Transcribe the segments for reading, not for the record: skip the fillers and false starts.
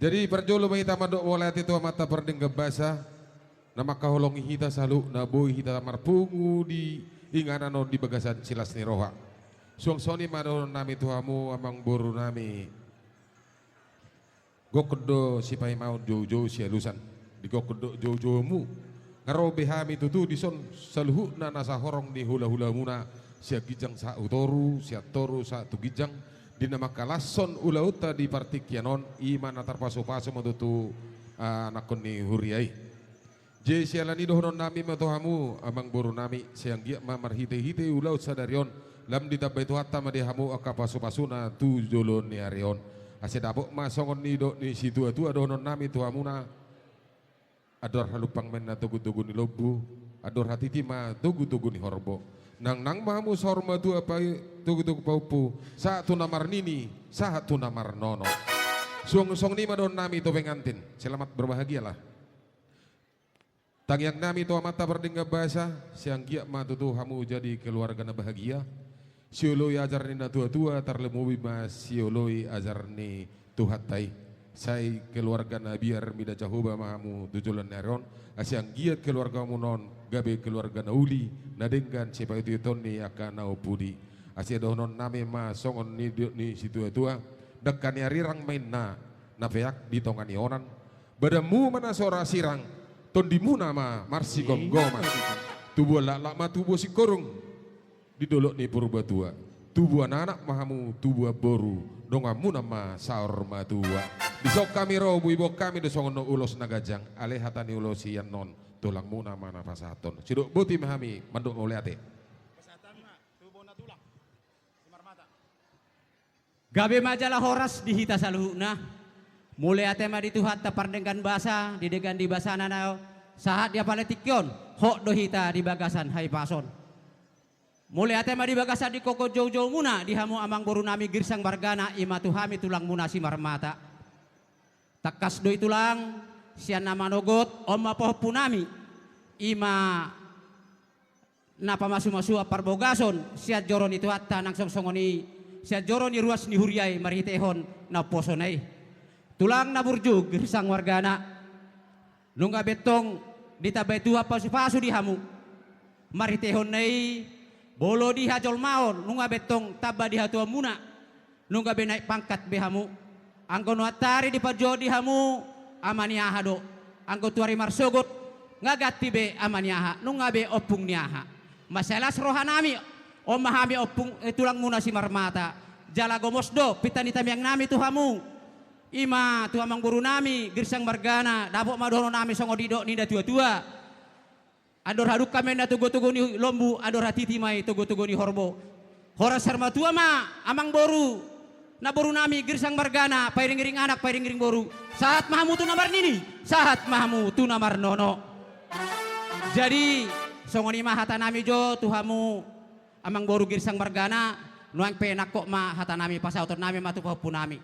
Jadi perjolo mahita mandok walat itu mata perdeng basa. Nama kaholongi hita salu naboi hita marpungu di inganano di bagasan silas ni roha. Suang soni madon nami tuhamu amang boru nami. Gokodo sipai mau jojo si alusan. Di gokodo jojo mu. Ngarobe hami tutu di son saluhu na nasa horong di hula-hula muna. Sia gijang sa utoru, sia toru sa tu gijang. Di nama kalason ulauta di partikianon imana tarpaso-paso matutu nakon ni huriai. Je sialani dohonon nami matohamu amang boru nami siang gia mamar hite-hite ulaut sadarion lam ditabai tu hatta madihamu akapaso-pasuna tu jolon ni arion. Asedabok masongon ni do ni situ atu dohonon nami tuhamuna ador halupang men na tugu-tugu ni lobu ador hatiti ma tugu-tugu ni horbo. Nang mahamu sorma tu apa tugu-tugu paupu saat tu namar nini saat tu namar nono suang ni madon nami to pengantin selamat berbahagialah tangyang nami to mata berdengga bahasa siang giak matu tu hamu jadi keluarga na bahagia sioloi ajar ni na tua-tua terlemubi mas sioloi ajar ni tuhatai sai keluarga na biar mida jahoba mahamu tujulan neron asyang giat keluarga munon gabe keluarga na uli na denggan siapa itu ni akan na upudi asya dohonon nami ma songon ni situ tua dekani arirang main na peak di tongani onan badamu mana sora sirang tondimu nama marsi gomgoman tubuh lak ma tubuh si korung di dolok ni purba tua tubuh anak mahamu tubuh boru dongamu nama saor matua disok kami robu ibu kami dosongon ulos nagajang aleh hatani ulos yan non tulang muna mana pasaton sidok buti mahami manduk ngoliate Pasatan ma tubuh na tulang si marmata gabe majalah horas dihita saluhuna mulai atema dituhat tapardengkan basa didegan di basana nao sahat dia paletikyon hok dohita di bagasan hai pason mulai atema di bagasan di koko jauh-jauh muna dihamu amang boru nami girsang bargana ima tuhami tulang muna si marmata takas doi tulang sian nama nogot oma poh punami ima napa masu-masu parbogason siat joron itu hatta nang songsongoni siat joron ni ruas ni huriai marhitehon na posonai tulang na burju girsang wargana nungga betong ditabai tua pasu-pasu dihamu marhitehon nai bolo di hajol maon nungga betong taba di hatua muna nungga be naik pangkat behamu anggo nuatari di pajo dihamu amaniaha do anggo tuari marsogot ngagati be amaniaha nungga be opung niaha masalah rohanami o mahami opung tulang muna si marmata jala gomos do pitanita yang nami tuhamu ima tuhamang guru nami girsang margana dabok madono nami songo dido ninda tua-tua ador haduk kami na tugu-tugu ni lombu ador hatiti mai tugu-tugu ni horbo horas sarma tua ma amang boru na boru nami girsang margana pairing-ring anak pairing-ring boru saat mahamu tu namar nini saat mahamu tu namar nono jadi songoni ma hata nami jo tuhamu amang boru girsang margana nuang penak kok ma hata nami pasautor nami matu pahapu nami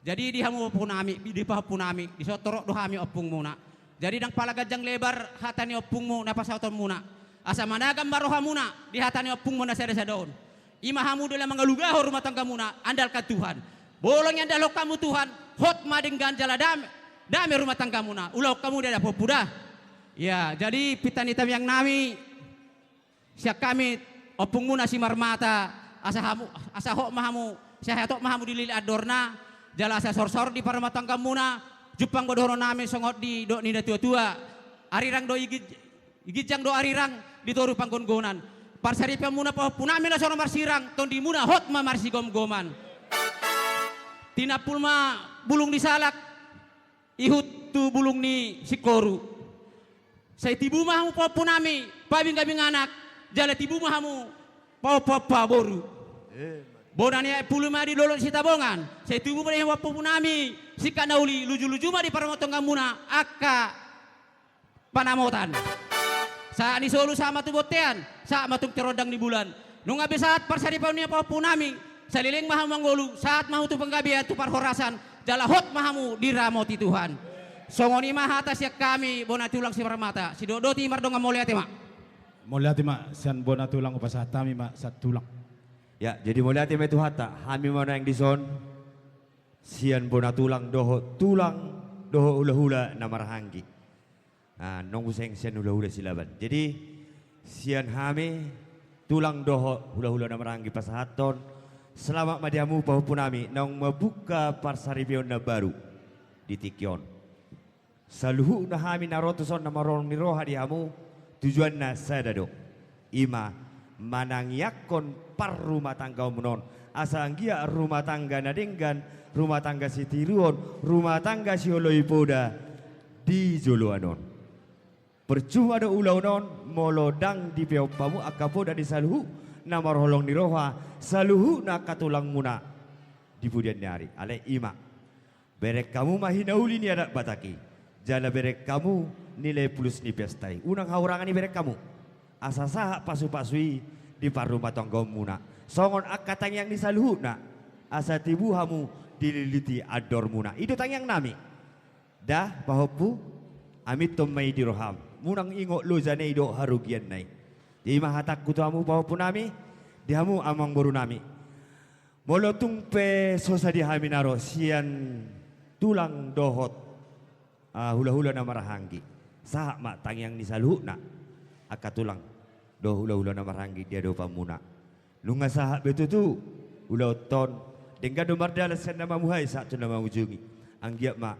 jadi dihamu pahapu nami di pahapu nami di sotorok dohami opung muna jadi dang palagajang lebar hatani opungmu na pasautor muna asa managam maroha muna di hatani opungmu na sada daun imahamu dalam mengalugahor rumah tangga muna andalkan Tuhan bolong yang dalok kamu Tuhan hot mading ganjala dame rumah tangga muna ulau kamu dia popuda ya jadi pitanitam yang nami siak kami opung muna si marmata asa hok mahamu siak hatok mahamu dilili adorna jala asa sor-sor di rumah tangga muna Jepang godoro nami songot di do nida tua-tua arirang do igijang do arirang di toru panggon-gonan parsari pemuna po punami na sorong marsirang tondi muna hot ma marsi gom-goman tinapul ma bulung di salak ihut tu bulung ni sikoru say tibu mahamu po punami pabing-gabing anak jala tibu mahamu po boru bonani pulu ma di lolon si tabongan say tibu ma di wapu punami si kanauli luju-luju ma di paramotong gamuna akka panamotan saat ni solu sama tu botean saat matung terodang di bulan nung abe saat parsari paunia papu nami saliling mahamu manggolu saat mahu tu penggabian tu parhorasan jala hot mahamu diramoti Tuhan songoni mah atas ya kami bona tulang si marmata si dodoti mardonga moliati mak moliati mak sian bona tulang upasatami mak sat tulang ya jadi moliati mak itu hata kami mana yang dison sian bona tulang doho hula-hula namarahanggi. Nong useng sian hula-hula silaban. Jadi sian hame tulang doho hula-hula namarahanggi pasahaton. Selamat madiamu pahupunami nong membuka parsaribion na baru di Tikyon. Saluhu na hami narotuson na marong niroha di hamu tujuan na sadado. Ima manangyakon par rumah tangga menon. Asanggia rumah tangga nadenggan, rumah tangga sitiruon, rumah tangga sioloi poda di Joloanon. Percuma do ulau non molodang di peopamu akapoda di saluhu na marholong niroha saluhu na katulang muna di budian nyari. Ale ima berek kamu mahinauli ni adat bataki. Jala berek kamu nilai plus ni pestai. Unang haurangan ni berek kamu. Asa sahak pasu-pasui di parumah tangga muna. Songon akatang yang disaluhu na. Asa tibu hamu dililiti ador muna. Itu tang yang nami. Dah pahopu amit tomai diroham. Munang ingok lo jane ido harugian nai. Di mahatak kutuamu pahopu nami. Dihamu amang boru nami. Molotung pe sosa dihaminaro sian tulang dohot hula-hula na marahanggi. Sahak mak tang yang disaluhu na. Akatulang do hula-hula na marahanggi dia do pamuna. Lunga sahak betul tu ulau ton dengan domar dalam sen nama muhai saat tu nama ujungi anggiat mak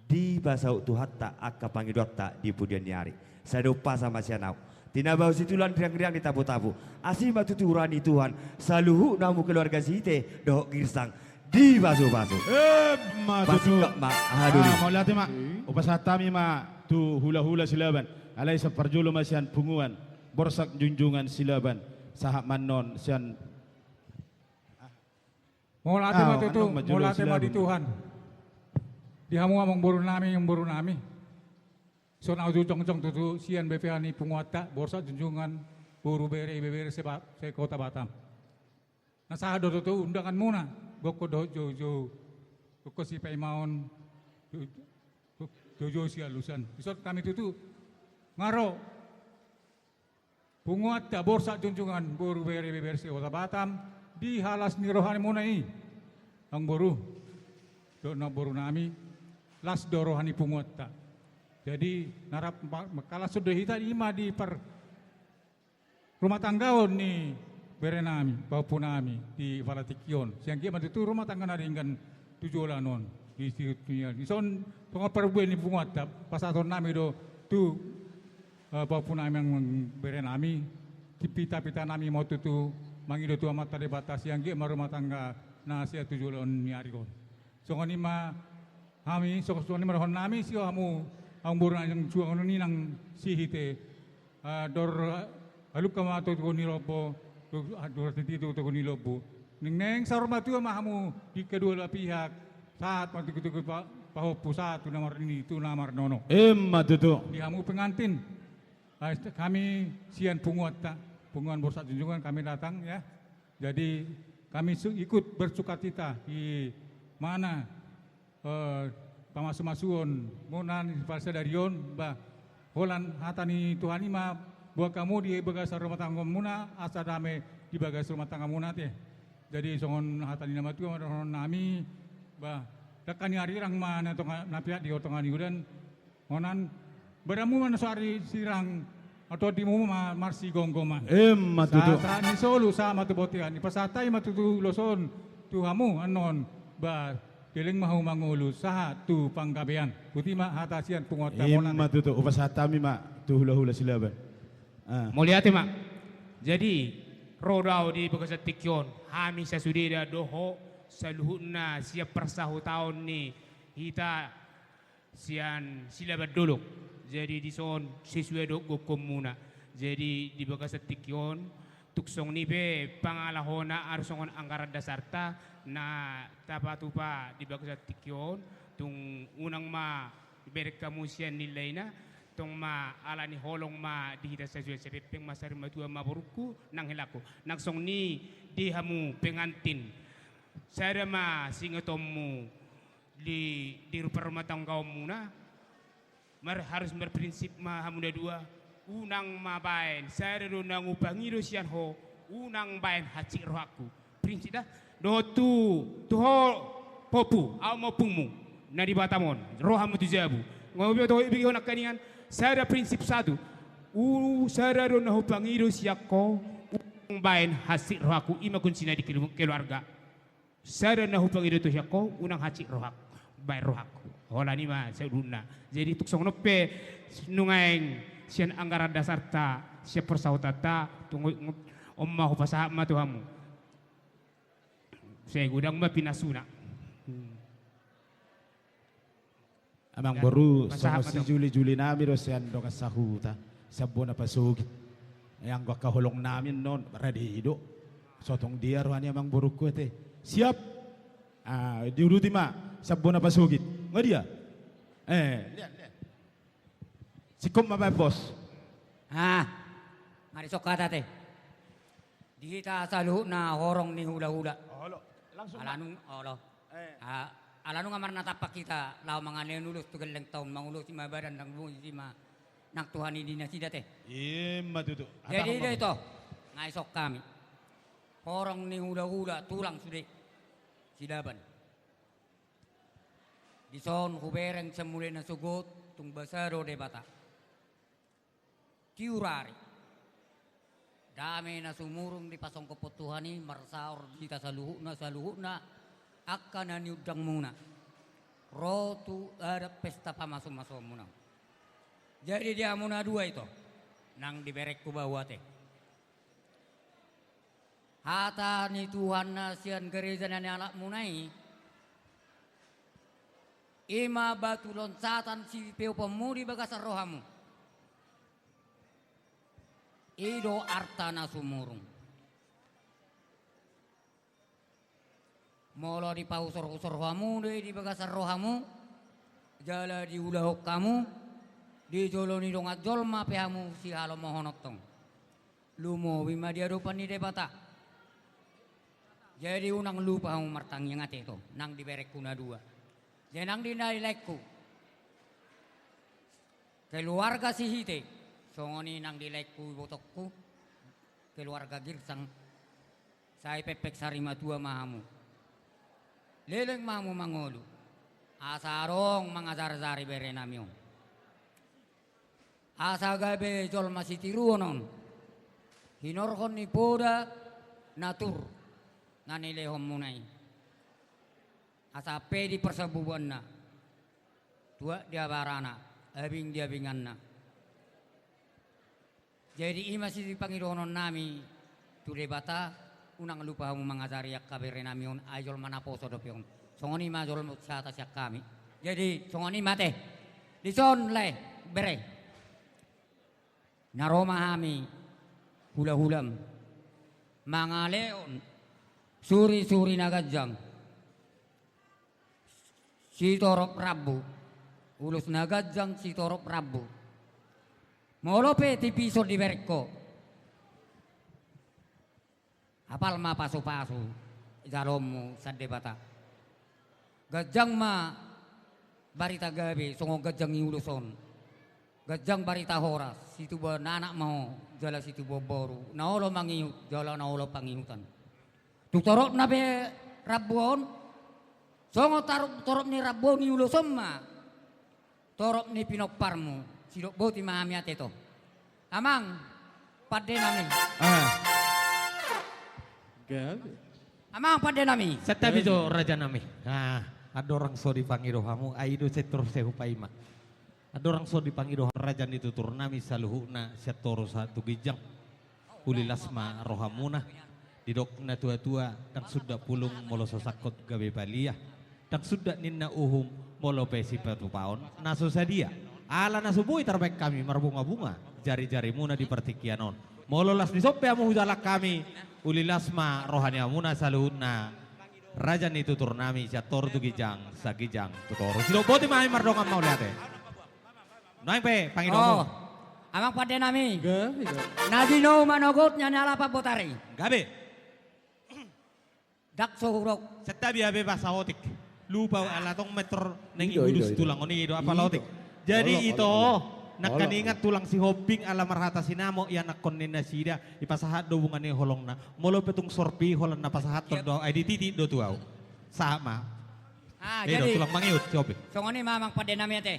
di basau tu hatta akka pangidot tak di pudian nyari saya lupa sama sianau tina bau situlan riang-riang di tabu-tabu asih batu turani Tuhan saluhu namu keluarga site dohok girsang di basu-basu Matutu. mak aduh Maulati mak. Upasatami mak tu hula-hula silaban. Alai seperjulo masian punguan. Borsak junjungan silaban. Sahak manon sian. Mulate matutu, anong majulo mulate sila di dun? Tuhan. Dihamu among boru nami. So na jujong tutu sian BPH ni punguata borsa junjungan buru bere sebab saya kota Batam. Nasa do tutu undangan muna. Goko do jojo. Goko si paimaon jojo si alusan. Isot kami tutu ngaro punguata borsa junjungan buru bere kota Batam di halas ni rohani muna ini ang boru do na boru nami las do rohani punguata. Jadi narap kala sudah hita ima di per rumah tanggaon ni berenami baupunami di Valatikyon. Siang kia itu rumah tangga naringgan tujuolanon di situ di son pengoperbuan ni punguata pasaton nami do tu baupunami yang berenami pita-pita nami mau tu mangido tu amat tadi batas yang kia rumah tangga na sia tujuolon ni arikon. Songon ima kami songon ima rohon nami sio hamu ang burang yang juang ni nang sihite dor aluk kama to ko nilopo dor titi to ko nilopo neng sarmatu mahamu di kedua pihak saat mati kutu paho pusat tu namar ini tu namar nono Matutu. di hamu pengantin kami sian punguan borsa junjungan kami datang ya jadi kami ikut bersukacita di mana pamasu-masuon monan palsa darion bah holan hatani Tuhan ima buat kamu di bagas rumah tangga muna asa dame di bagas rumah tangga muna teh jadi songon hatani nama tu nami bah dakani hari rang mana tong napiak di otongan yudan monan beramu mana sari sirang atau di mu marsi gonggoma Matutu. sa ni solo sa matubotian ni pasatay matutu loson tuhamu anon bah Kiling mahu mangulu saha tu panggabean. Kutima hatasian pungot tamonan. Matutu. Upasatami mak tu hula-hula silaban. Mulyati mak. Jadi rodau di Bekasa Tikyon hami sasudida doho saluhuna siap persahu tahun ni kita sian silaban dolok. Jadi di son sesuai dok gokom muna. Jadi di Bekasa Tikyon tuksong ni be pangalahona arsongon anggaran dasarta na tapatupa di Bekasa Tikyon tung unang ma berek kamu sian nilai na tong ma ala ni holong ma dihita sa jual sepeng masari matua maburuku nang hilako nagsong ni dihamu pengantin saya ma singotomu di rupa rumah tangga muna harus berprinsip ma hamuda dua unang ma bain saya do nang upangido sian ho unang bain hacik rohaku prinsip dah do tu ho popu au mopungmu na di batamon rohamu tujabu ngobi to ibigi honak kaningan sada prinsip satu sada do nahu pangido siako bain hasil rohaku ima kuncina di keluarga sada nahu pangido to siako unang hasil rohak bain rohaku hola ni ma seduna jadi tuk song nope nungaeng sian anggaran dasar ta siap persautata tunggu omma ho pasahap ma tuhamu saya gudang ma pinasuna Amang baru Masahap sama si matong. Juli namin ro siyan do kasahuta sabon na pasugit. Yang gua kahulong namin non ready do. Sotong dia rohani amang baru ko te. Siap. Diuruti ma sabon na pasugit. Nga dia. Lihat. Si Kom mabay boss. Mari sok kata teh. Dihita saluh na horong ni hula-hula. Langsung. Alanung olo. Alanung amar natapak kita law mga nenulus tugal lang taon mangulo si mabadan ng buhay si ma nak Tuhan ini na sida teh. Matuto. Jadi ito ngaisok kami. Horong ni hula-hula tulang sude sidaban. Dison hubereng semule na sugot tung basaro de bata. Kiurari. Dami na sumurong di pasong keputuhani marsaor kita saluhuk na akan na niudang muna. Rotu ada pesta pamasum-masum muna. Jadi dia muna dua itu. Nang diberek ku bawa teh. Hata ni Tuhan na sian gereja na ni anak munai. Ima batu loncatan si peu pemudi bagasar rohamu. Ido artana sumurung. Molo di pausor-usor rohamu, di bagasar rohamu, jala di ulahok kamu, di joloni dongat jolma pehamu si halo mohonok tong. Lumo bima dia rupan ni debata. Jadi unang lupa hamu martang yang ate to, nang diberek kuna dua. Jenang di nailekku. Keluarga si hite, songoni nang dilekku botokku, keluarga girsang, saya pepek sarima tua mahamu. Leleng mamu mangolu. Asarong mangazar-zari berenamion. Asa gabe jol masih tiruonon. Hinorkon ni poda natur. Nanilehom munai. Asa pedi persabuan na. Tua dia barana. Abing dia binganna. Jadi masih dipangironon nami. Tule bata. Unang lupa mo mga zariak kabere namion ayol manaposo do pion. Songoni majol mo sa atas kami. Jadi songoni mate. Dison le bere. Naroma hami hula-hulam. Mga leon suri-suri nagajang. Si torop rabu. Ulus nagajang si torop rabu. Molope tipiso di berko. Apal ma pasu-pasu jaromu sadde bata. Gajang ma barita gabe songo gajang iuluson. Gajang barita horas situ ba nanak mau jala situ boboru. Naolo mangiut jala naolo pangiutan. Tutorok na be rabon. Songo torok ni rabon iuluson ma. Torok ni pinoparmu. Sidok boti mahami ate to. Amang pade nami. Amang pada nami. Setabi do raja nami. Ada orang so dipanggil hamu, aido setor sehupaima. Ada orang so dipanggil raja itu turnami saluhuna setoro satu gijang. Ulilasma rohamuna. Didokna tua-tua dan sudah pulung molo sosakot gabe balia. Dan sudah ninna uhum molo pesi patu paon. Naso sadia. Ala nasubui terbaik kami marbunga-bunga. Jari-jari muna di pertikianon. Molo las disope amu hujalak kami. Ulilasma rohani amuna saluhuna. Raja itu turnami setor tu gijang sagijang tutoro. Silo boti main mardongan mau lihat Naik pe pangidomo. Amang pada nami. Nadino manogot nyala apa botari. Gabe. Dak sohurok. Setabi abe bahasa otik. Lupa alatong meter nengi udus tulang oni itu apa lautik. Jadi itu nak ingat tulang si hoping ala marhata sinamo ya nak konina sida ipasahat do bungan ni holong na molo petung sorpi holan na pasahat do ay di titi do tuaw sama Ah, Edo jadi tulang mangiut coba. songoni mamang pada namanya teh.